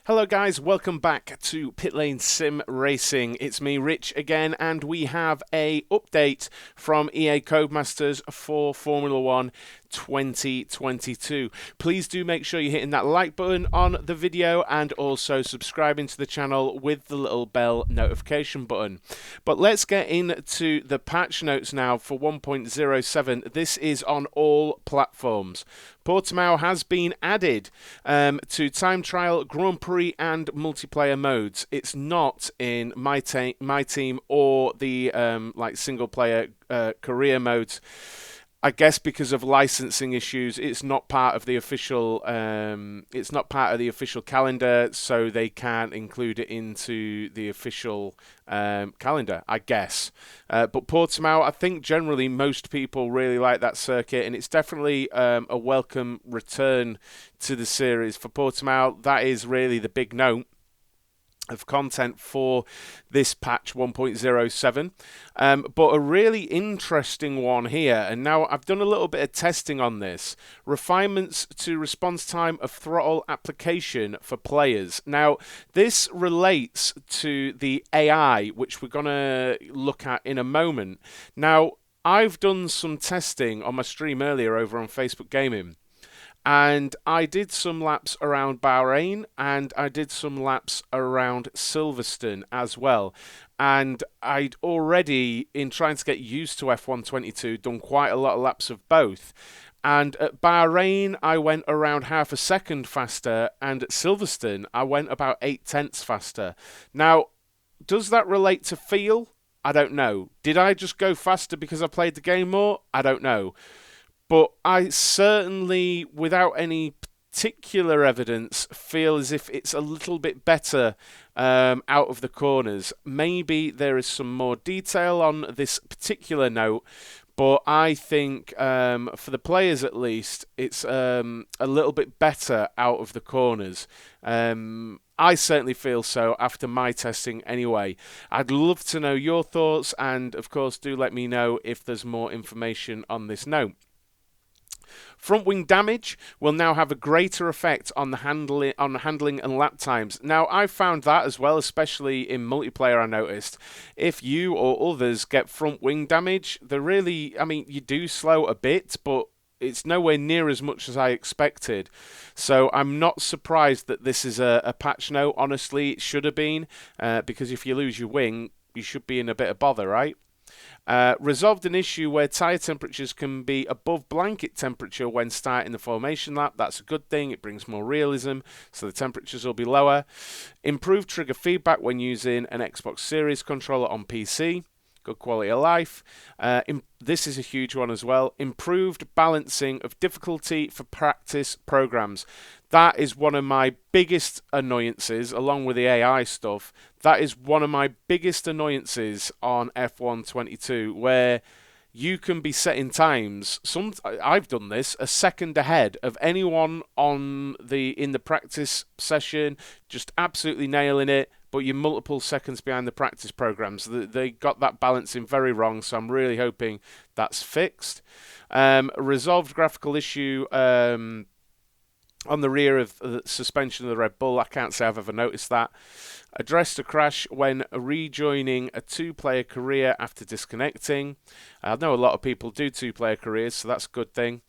Hello guys, welcome back to Pit Lane Sim Racing. It's me, Rich, again, and we have a update from EA Codemasters for Formula 1 2022. Please do make sure you're hitting that like button on the video and also subscribing to the channel with the little bell notification button. But let's get into the patch notes now for 1.07. This is on all platforms. Portimao has been added to time trial, Grand Prix and multiplayer modes. It's not in my team or the single player career modes. I guess because of licensing issues, it's not part of the official. It's not part of the official calendar, so they can't include it into the official calendar, I guess. But Portimao, I think generally most people really like that circuit, and it's definitely a welcome return to the series for Portimao. That is really the big note of content for this patch 1.07, but a really interesting one here, and now I've done a little bit of testing on this. Refinements to response time of throttle application for players. Now this relates to the AI, which we're going to look at in a moment. Now I've done some testing on my stream earlier over on Facebook Gaming, and I did some laps around Bahrain, and I did some laps around Silverstone as well. And I'd already, in trying to get used to F1 22, done quite a lot of laps of both. And at Bahrain, I went around half a second faster, and at Silverstone, I went about 8/10 faster. Now, does that relate to feel? I don't know. Did I just go faster because I played the game more? I don't know. But I certainly, without any particular evidence, feel as if it's a little bit better out of the corners. Maybe there is some more detail on this particular note, but I think for the players at least, it's a little bit better out of the corners. I certainly feel so after my testing anyway. I'd love to know your thoughts, and of course do let me know if there's more information on this note. Front wing damage will now have a greater effect on the handling and lap times. Now, I've found that as well, especially in multiplayer. I noticed if you or others get front wing damage, you do slow a bit, but it's nowhere near as much as I expected. So I'm not surprised that this is a patch note. Honestly, it should have been, because if you lose your wing, you should be in a bit of bother, right? Resolved an issue where tyre temperatures can be above blanket temperature when starting the formation lap. That's a good thing. It brings more realism, so the temperatures will be lower. Improved trigger feedback when using an Xbox Series controller on PC. Good quality of life. This is a huge one as well. Improved balancing of difficulty for practice programs. That is one of my biggest annoyances, along with the AI stuff. That is one of my biggest annoyances on F1 22, where you can be setting times. I've done this a second ahead of anyone in the practice session, just absolutely nailing it. But you're multiple seconds behind the practice programs. They got that balancing very wrong, so I'm really hoping that's fixed. Resolved graphical issue on the rear of the suspension of the Red Bull. I can't say I've ever noticed that. Addressed a crash when rejoining a two-player career after disconnecting. I know a lot of people do two-player careers, so that's a good thing.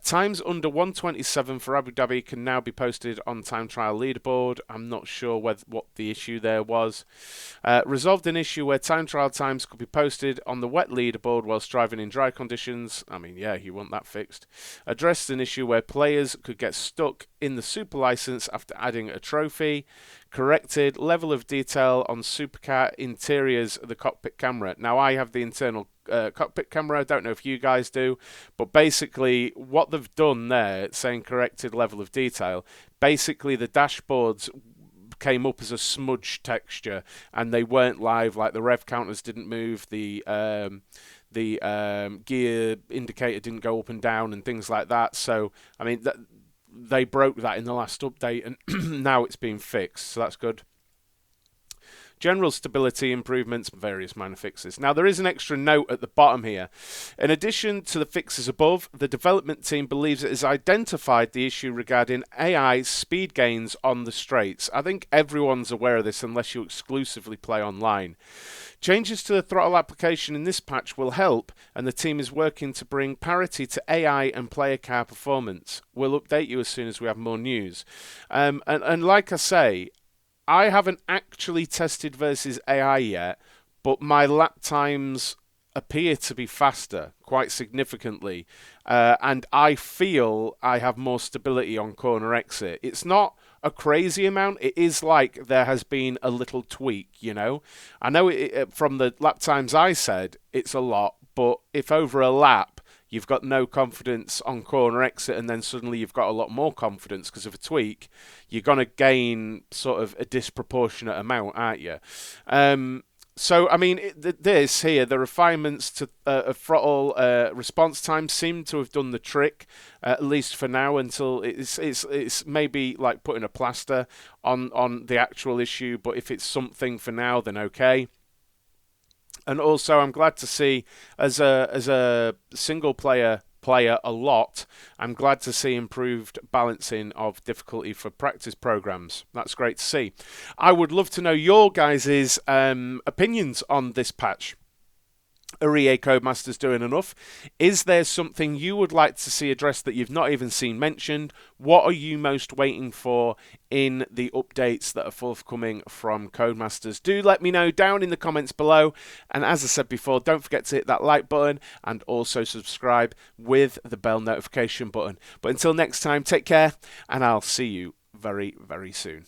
Times under 1:27 for Abu Dhabi can now be posted on time trial leaderboard. I'm not sure what the issue there was. Resolved an issue where time trial times could be posted on the wet leaderboard whilst driving in dry conditions. I mean, yeah, you want that fixed. Addressed an issue where players could get stuck in the super license after adding a trophy. Corrected level of detail on supercar interiors of the cockpit camera. Now, I have the internal cockpit camera. I don't know if you guys do, but basically what they've done there, saying corrected level of detail, basically the dashboards came up as a smudge texture and they weren't live. Like the rev counters didn't move, the gear indicator didn't go up and down and things like that. So I mean they broke that in the last update, and now it's been fixed, so that's good. general stability improvements, various minor fixes. Now, there is an extra note at the bottom here. In addition to the fixes above, the development team believes it has identified the issue regarding AI speed gains on the straights. I think everyone's aware of this unless you exclusively play online. Changes to the throttle application in this patch will help, and the team is working to bring parity to AI and player car performance. We'll update you as soon as we have more news. And like I say, I haven't actually tested versus AI yet, but my lap times appear to be faster quite significantly, and I feel I have more stability on corner exit. It's not a crazy amount. It is like there has been a little tweak, you know. I know from the lap times I said it's a lot, but if over a lap you've got no confidence on corner exit and then suddenly you've got a lot more confidence because of a tweak, you're going to gain sort of a disproportionate amount, aren't you? So, I mean, this here, the refinements to throttle response time seem to have done the trick, at least for now, until it's maybe like putting a plaster on the actual issue, but if it's something for now, then okay. And also, I'm glad to see, as a single player a lot, I'm glad to see improved balancing of difficulty for practice programs. That's great to see. I would love to know your guys' opinions on this patch. Are EA Codemasters doing enough? Is there something you would like to see addressed that you've not even seen mentioned? What are you most waiting for in the updates that are forthcoming from Codemasters? Do let me know down in the comments below. And as I said before, don't forget to hit that like button and also subscribe with the bell notification button. But until next time, take care, and I'll see you very, very soon.